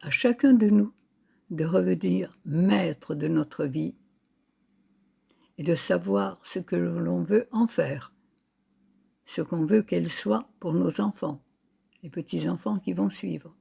à chacun de nous de revenir maître de notre vie et de savoir ce que l'on veut en faire, ce qu'on veut qu'elle soit pour nos enfants, les petits-enfants qui vont suivre.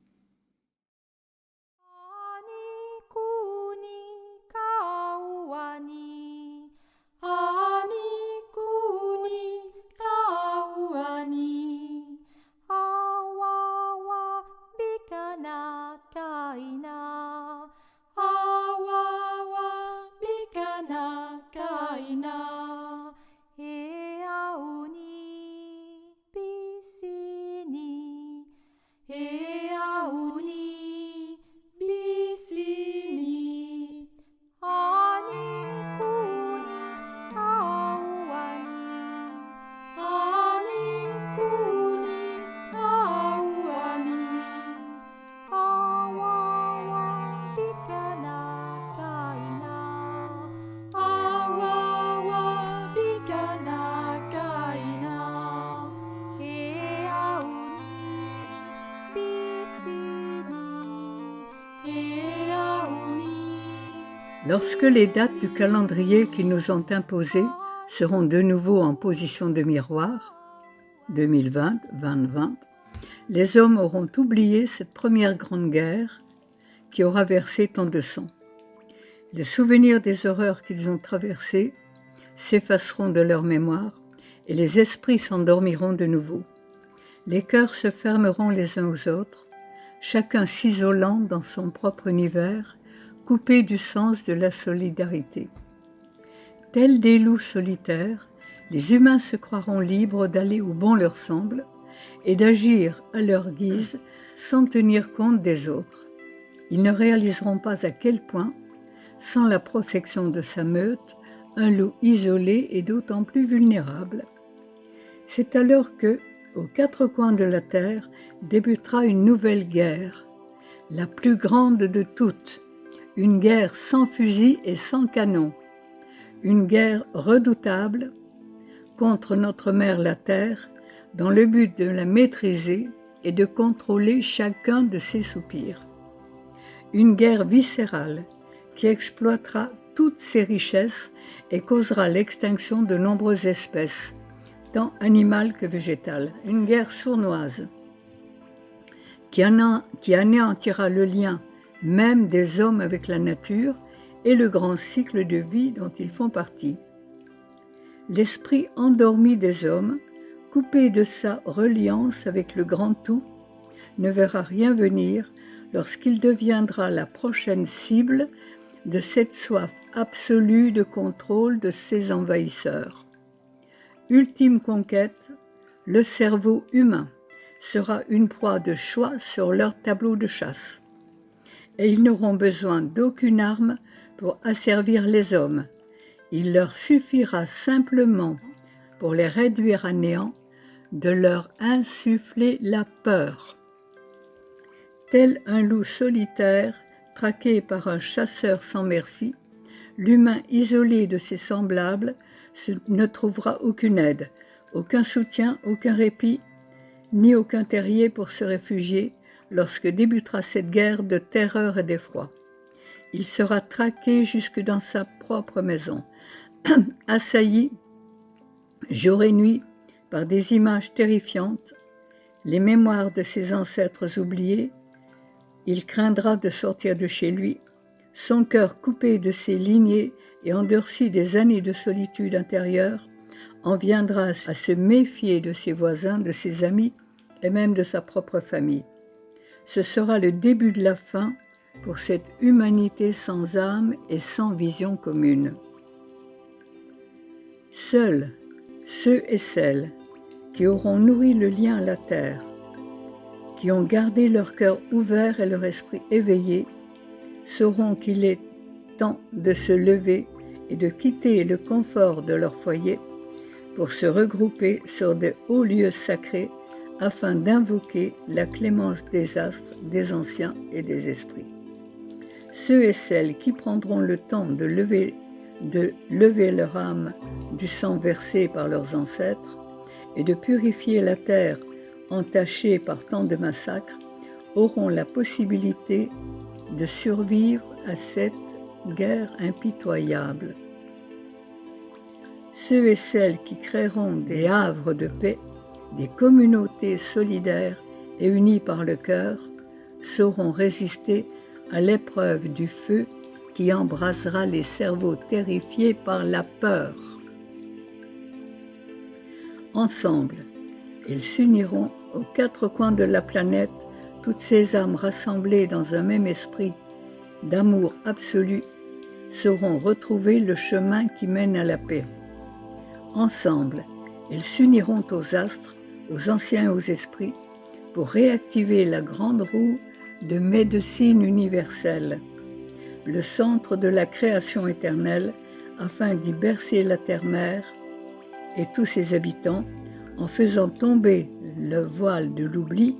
Lorsque les dates du calendrier qu'ils nous ont imposées seront de nouveau en position de miroir, 2020, 2020, les hommes auront oublié cette première grande guerre qui aura versé tant de sang. Les souvenirs des horreurs qu'ils ont traversées s'effaceront de leur mémoire et les esprits s'endormiront de nouveau. Les cœurs se fermeront les uns aux autres, chacun s'isolant dans son propre univers, coupé du sens de la solidarité. Tels des loups solitaires, les humains se croiront libres d'aller où bon leur semble et d'agir à leur guise sans tenir compte des autres. Ils ne réaliseront pas à quel point, sans la protection de sa meute, un loup isolé est d'autant plus vulnérable. C'est alors que, aux quatre coins de la terre, débutera une nouvelle guerre, la plus grande de toutes, une guerre sans fusil et sans canon, une guerre redoutable contre notre mère la terre, dans le but de la maîtriser et de contrôler chacun de ses soupirs. Une guerre viscérale qui exploitera toutes ses richesses et causera l'extinction de nombreuses espèces, tant animales que végétales. Une guerre sournoise qui anéantira le lien même des hommes avec la nature et le grand cycle de vie dont ils font partie. L'esprit endormi des hommes, coupé de sa reliance avec le grand tout, ne verra rien venir lorsqu'il deviendra la prochaine cible de cette soif absolue de contrôle de ses envahisseurs. Ultime conquête, le cerveau humain sera une proie de choix sur leur tableau de chasse. Et ils n'auront besoin d'aucune arme pour asservir les hommes. Il leur suffira simplement, pour les réduire à néant, de leur insuffler la peur. Tel un loup solitaire, traqué par un chasseur sans merci, l'humain isolé de ses semblables ne trouvera aucune aide, aucun soutien, aucun répit, ni aucun terrier pour se réfugier lorsque débutera cette guerre de terreur et d'effroi. Il sera traqué jusque dans sa propre maison, assailli jour et nuit par des images terrifiantes, les mémoires de ses ancêtres oubliés. Il craindra de sortir de chez lui, son cœur coupé de ses lignées et endurci des années de solitude intérieure, en viendra à se méfier de ses voisins, de ses amis et même de sa propre famille. Ce sera le début de la fin pour cette humanité sans âme et sans vision commune. Seuls ceux et celles qui auront nourri le lien à la terre, qui ont gardé leur cœur ouvert et leur esprit éveillé, sauront qu'il est temps de se lever et de quitter le confort de leur foyer pour se regrouper sur de hauts lieux sacrés afin d'invoquer la clémence des astres, des anciens et des esprits. Ceux et celles qui prendront le temps de lever leur âme du sang versé par leurs ancêtres et de purifier la terre entachée par tant de massacres auront la possibilité de survivre à cette guerre impitoyable. Ceux et celles qui créeront des havres de paix, des communautés solidaires et unies par le cœur, sauront résister à l'épreuve du feu qui embrasera les cerveaux terrifiés par la peur. Ensemble, ils s'uniront aux quatre coins de la planète, toutes ces âmes rassemblées dans un même esprit d'amour absolu sauront retrouver le chemin qui mène à la paix. Ensemble, ils s'uniront aux astres, aux anciens et aux esprits, pour réactiver la grande roue de médecine universelle, le centre de la création éternelle, afin d'y bercer la terre-mère et tous ses habitants, en faisant tomber le voile de l'oubli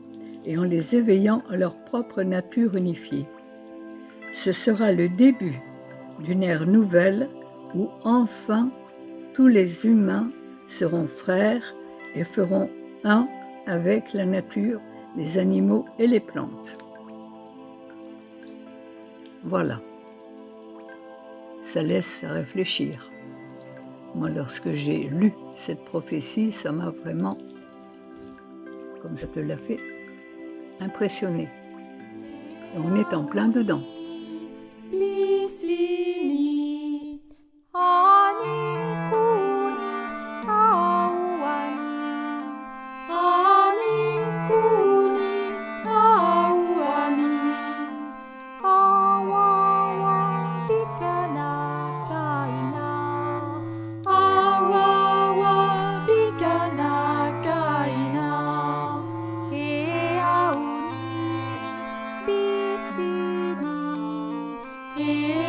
et en les éveillant à leur propre nature unifiée. Ce sera le début d'une ère nouvelle où enfin tous les humains seront frères et feront un avec la nature, les animaux et les plantes. Voilà, ça laisse à réfléchir. Moi, lorsque j'ai lu cette prophétie, ça m'a vraiment, comme ça te l'a fait, impressionné. Et on est en plein dedans. He